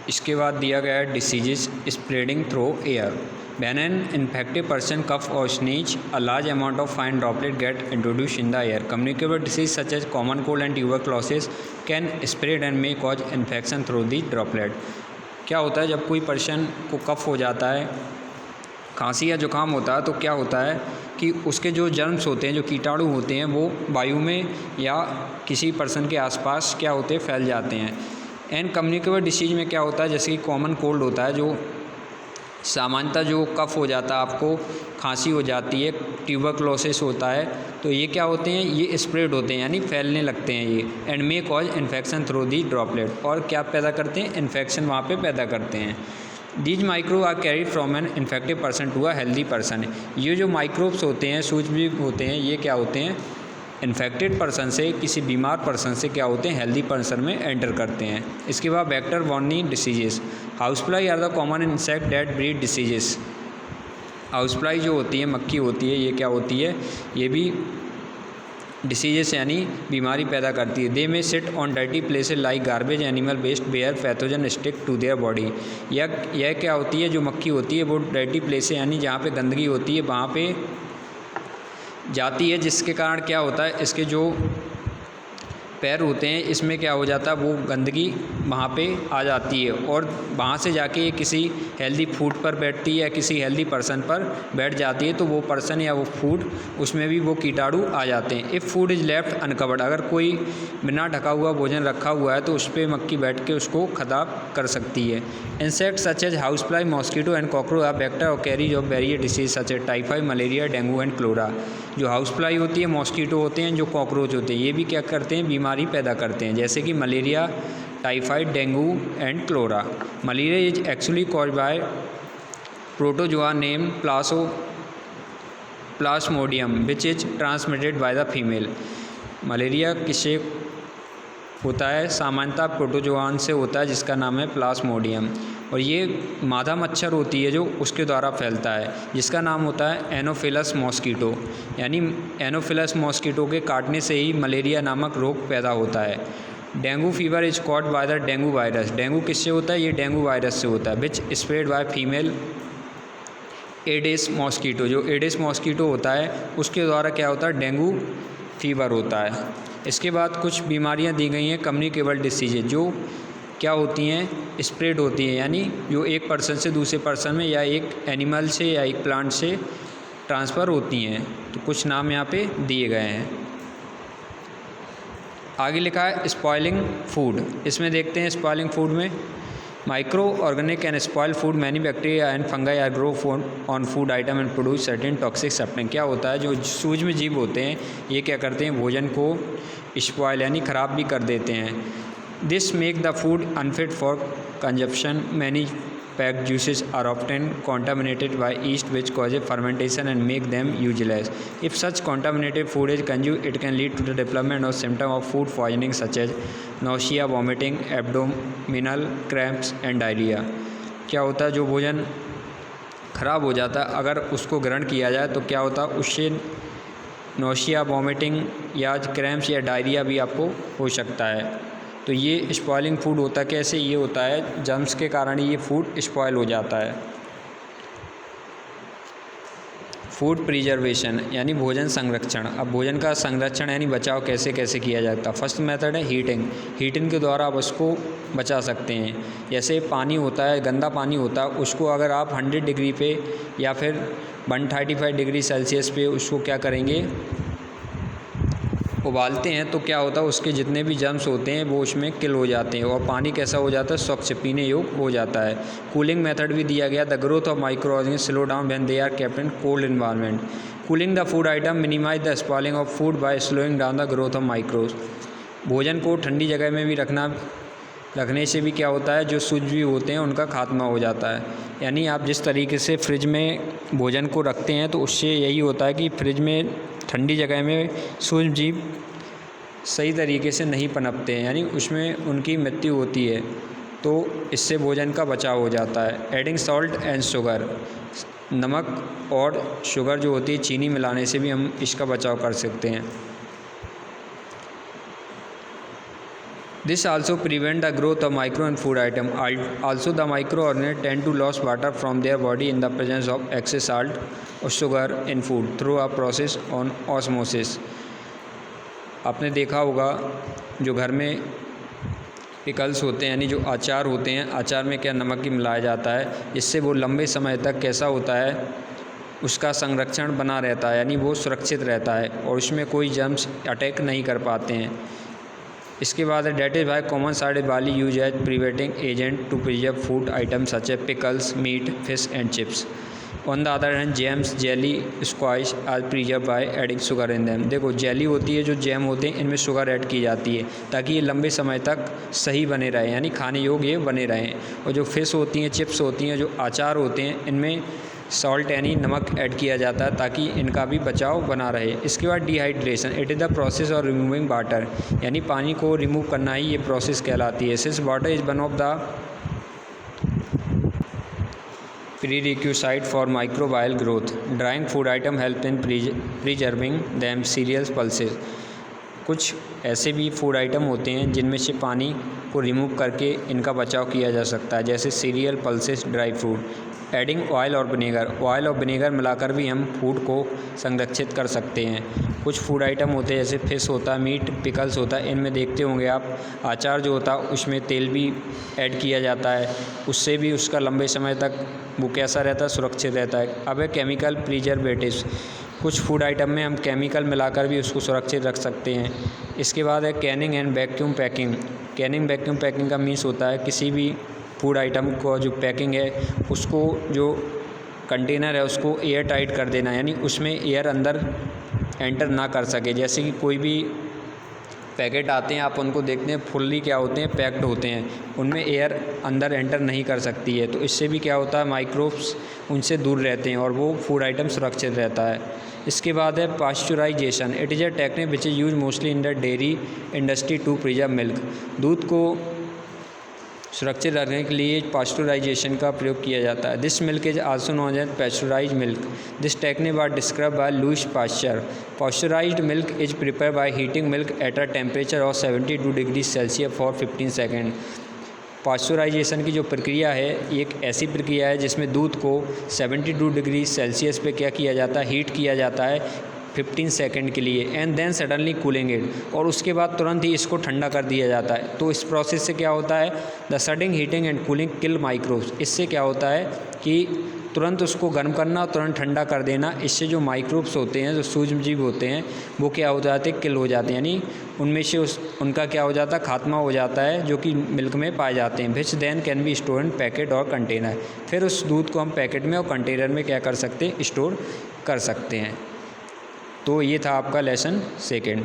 इसके बाद दिया गया है diseases spreading through air. When an infected person cough or sneeze, a large amount of fine droplet get introduced in the air. Communicable disease such as common cold and tuberculosis can spread and may cause infection through the droplet. क्या होता है जब कोई person को कफ हो जाता है, खांसी या जुकाम होता है, तो क्या होता है कि उसके जो जर्म्स होते हैं, जो कीटाणु होते हैं, वो वायु में या किसी पर्सन के आसपास क्या होते हैं, फैल जाते हैं। एंड कम्युनिकेबल डिसीज में क्या होता है, जैसे कि कॉमन कोल्ड होता है, जो सामान्यतः जो कफ हो जाता है, आपको खांसी हो जाती है, ट्यूबरक्लोसिस होता है, तो ये क्या होते हैं, ये स्प्रेड होते हैं यानी फैलने लगते हैं ये। And may cause infection through the droplet, और क्या पैदा करते हैं, इन्फेक्शन वहाँ पे पैदा करते हैं। These micro are carried from an infected person to a healthy person. ये जो माइक्रोब्स होते हैं, सूक्ष्मजीव होते हैं, ये क्या होते हैं, इन्फेक्टेड पर्सन से, किसी बीमार पर्सन से क्या होते हैं, हेल्दी पर्सन में एंटर करते हैं। इसके बाद vector borne diseases. House fly are the common insect that breed diseases. House fly जो होती है, मक्खी होती है, ये क्या होती है, ये भी डिसीजेस यानी बीमारी पैदा करती है। They may sit on dirty places like garbage, animal waste, where pathogen stick to their body. यह क्या होती है, जो मक्खी होती है, वो डर्टी प्लेसेस यानी जहाँ पे गंदगी होती है वहाँ पे जाती है, जिसके कारण क्या होता है, इसके जो पैर होते हैं, इसमें क्या हो जाता है, वो गंदगी वहाँ पे आ जाती है और वहाँ से जाके ये किसी हेल्दी फूड पर बैठती है या किसी हेल्दी पर्सन पर बैठ जाती है, तो वो पर्सन या वो फूड, उसमें भी वो कीटाणु आ जाते हैं। If food is left uncovered, अगर कोई बिना ढका हुआ भोजन रखा हुआ है तो उस पर मक्खी बैठ के उसको खराब कर सकती है। Insect such as house fly, mosquito and cockroach are vector और carriers of various disease such as typhoid, malaria, dengue and cholera. जो हाउस फ्लाई होती है, मॉस्किटो होते हैं, जो कॉकरोच होते हैं, ये भी क्या करते हैं, बीमारी पैदा करते हैं, जैसे कि malaria, typhoid, dengue and cholera. Malaria is actually caused by protozoa name plasmodium which is transmitted by the female. Malaria किससे होता है, सामान्यतः प्रोटोजोआन से होता है, जिसका नाम है प्लाज्मोडियम, और ये मादा मच्छर होती है जो उसके द्वारा फैलता है, जिसका नाम होता है एनोफिलस मॉस्किटो। यानी एनोफिलस मॉस्किटो के काटने से ही मलेरिया नामक रोग पैदा होता है। Dengue fever is caught by the dengue virus. Dengue किससे होता है, ये डेंगू वायरस से होता है, which spread by female aedes mosquito. जो एडिस मॉस्किटो होता है उसके द्वारा क्या होता है, डेंगू फीवर होता है। इसके बाद कुछ बीमारियां दी गई हैं कम्युनिकेबल डिसीजेज, जो क्या होती हैं, स्प्रेड होती हैं, यानी जो एक पर्सन से दूसरे पर्सन में या एक एनिमल से या एक प्लांट से ट्रांसफ़र होती हैं। तो कुछ नाम यहाँ पे दिए गए हैं। आगे लिखा है स्पॉइलिंग फूड। इसमें देखते हैं स्पॉइलिंग फूड में micro organic and spoil food, many bacteria and fungi are grow on food item and produce certain toxic substance. क्या होता है, जो सूक्ष्म जीव होते हैं, ये क्या करते हैं, भोजन को स्पॉइल यानी ख़राब भी कर देते हैं। This make the food unfit for consumption. Many packed juices are often contaminated by yeast which causes fermentation and make them useless. If such contaminated food is consumed, it can lead to the development of symptoms of food poisoning such as nausea, vomiting, abdominal cramps and diarrhea. क्या होता है, जो भोजन ख़राब हो जाता है, अगर उसको ग्रहण किया जाए तो क्या होता है, उससे नोशिया, वॉमिटिंग या क्रैम्प्स या डायरिया भी आपको हो सकता है। तो ये स्पॉइलिंग फूड होता कैसे, ये होता है जर्म्स के कारण ये फूड स्पॉइल हो जाता है। फूड प्रिजर्वेशन यानी भोजन संरक्षण। अब भोजन का संरक्षण यानी बचाव कैसे कैसे किया जाता है। फर्स्ट मेथड है हीटिंग। हीटिंग के द्वारा आप उसको बचा सकते हैं। जैसे पानी होता है, गंदा पानी होता है, उसको अगर आप 100 डिग्री पे या फिर 135 डिग्री सेल्सियस पे उसको क्या करेंगे, उबालते हैं, तो क्या होता है, उसके जितने भी जर्म्स होते हैं वो उसमें किल हो जाते हैं और पानी कैसा हो जाता है, स्वच्छ पीने योग्य हो जाता है। कूलिंग मेथड भी दिया गया। The growth of microorganism slow down when they are kept in cold environment. Cooling the food item minimize the spoiling of food by slowing down the growth of micros. भोजन को ठंडी जगह में भी रखने से भी क्या होता है, जो सूक्ष्मजीव होते हैं उनका खात्मा हो जाता है। यानी आप जिस तरीके से फ्रिज में भोजन को रखते हैं तो उससे यही होता है कि फ्रिज में ठंडी जगह में सूक्ष्मजीव सही तरीके से नहीं पनपते हैं, यानी उसमें उनकी मृत्यु होती है, तो इससे भोजन का बचाव हो जाता है। एडिंग सॉल्ट एंड शुगर, नमक और शुगर जो होती है, चीनी मिलाने से भी हम इसका बचाव कर सकते हैं। This also prevent the growth of micro and food item. Also, the microorganisms tend to lose water from their body in the presence of excess salt or sugar in food through a process on osmosis. आपने देखा होगा जो घर में pickles होते हैं यानी जो अचार होते हैं, अचार में क्या नमक ही मिलाया जाता है, इससे वो लंबे समय तक कैसा होता है, उसका संरक्षण बना रहता है यानी वो सुरक्षित रहता है और उसमें कोई जर्म्स अटैक नहीं कर पाते हैं। इसके बाद है that is why common salt widely use as preventing agent to preserve food items such as pickles, meat, fish and chips. On the other hand jams, jelly, squash are preserve by adding sugar in them. देखो jelly होती है, जो jam होते हैं इनमें sugar add की जाती है ताकि ये लंबे समय तक सही बने रहे यानी खाने योग्य ये बने रहें। और जो फिश होती हैं, चिप्स होती हैं, जो अचार होते हैं, इनमें सॉल्ट यानी नमक ऐड किया जाता है ताकि इनका भी बचाव बना रहे। इसके बाद dehydration, it is the process of removing water, यानी पानी को रिमूव करना ही ये प्रोसेस कहलाती है। Since water is one of the prerequisite for microbial growth. Drying food item help in preserving them. Cereals, pulses, कुछ ऐसे भी फूड आइटम होते हैं जिनमें से पानी को रिमूव करके इनका बचाव किया जा सकता है, जैसे serial, pulses, dry fruit. Adding oil और विनेगर मिलाकर भी हम फूड को संरक्षित कर सकते हैं। कुछ फूड आइटम होते हैं जैसे फिश होता है, मीट, पिकल्स होता है, इनमें देखते होंगे आप अचार जो होता है उसमें तेल भी ऐड किया जाता है, उससे भी उसका लंबे समय तक वो कैसा रहता है, सुरक्षित रहता है। अब है केमिकल प्रिजर्वेटिव्स, कुछ फूड आइटम में हम केमिकल मिलाकर भी उसको सुरक्षित रख सकते हैं। इसके बाद है Canning and vacuum packing. Vacuum packing का मीन्स होता है किसी भी फूड आइटम को जो पैकिंग है उसको, जो कंटेनर है उसको एयर टाइट कर देना, यानी उसमें एयर अंदर एंटर ना कर सके। जैसे कि कोई भी पैकेट आते हैं, आप उनको देखते हैं फुल्ली क्या होते हैं, पैक्ड होते हैं, उनमें एयर अंदर एंटर नहीं कर सकती है, तो इससे भी क्या होता है, माइक्रोब्स उनसे दूर रहते हैं और वो फूड आइटम सुरक्षित रहता है। इसके बाद है pasteurization, it is a technique which is use mostly in the dairy industry to preserve milk. दूध को सुरक्षित रखने के लिए पास्चुराइजेशन का प्रयोग किया जाता है। This milk is also known as pasteurized milk. This technique was described by Louis Pasteur. Pasteurized milk is prepared by heating milk at a temperature of 72 degree celsius for 15 second. Pasteurization की जो प्रक्रिया है, एक ऐसी प्रक्रिया है जिसमें दूध को 72 डिग्री सेल्सियस पे क्या किया जाता है, हीट किया जाता है 15 सेकंड के लिए, and then suddenly cooling it, और उसके बाद तुरंत ही इसको ठंडा कर दिया जाता है। तो इस प्रोसेस से क्या होता है, the sudden heating and cooling kill microbes. इससे क्या होता है कि तुरंत उसको गर्म करना और तुरंत ठंडा कर देना, इससे जो माइक्रोब्स होते हैं, जो सूक्ष्मजीव होते हैं, वो क्या हो जाते हैं, किल हो जाते हैं, यानी उनमें से उनका क्या हो जाता है, खात्मा हो जाता है, जो कि मिल्क में पाए जाते हैं। Which then can be store in packet और कंटेनर। फिर उस दूध को हम पैकेट में और कंटेनर में क्या कर सकते हैं, स्टोर कर सकते हैं। तो ये था आपका लेसन सेकेंड।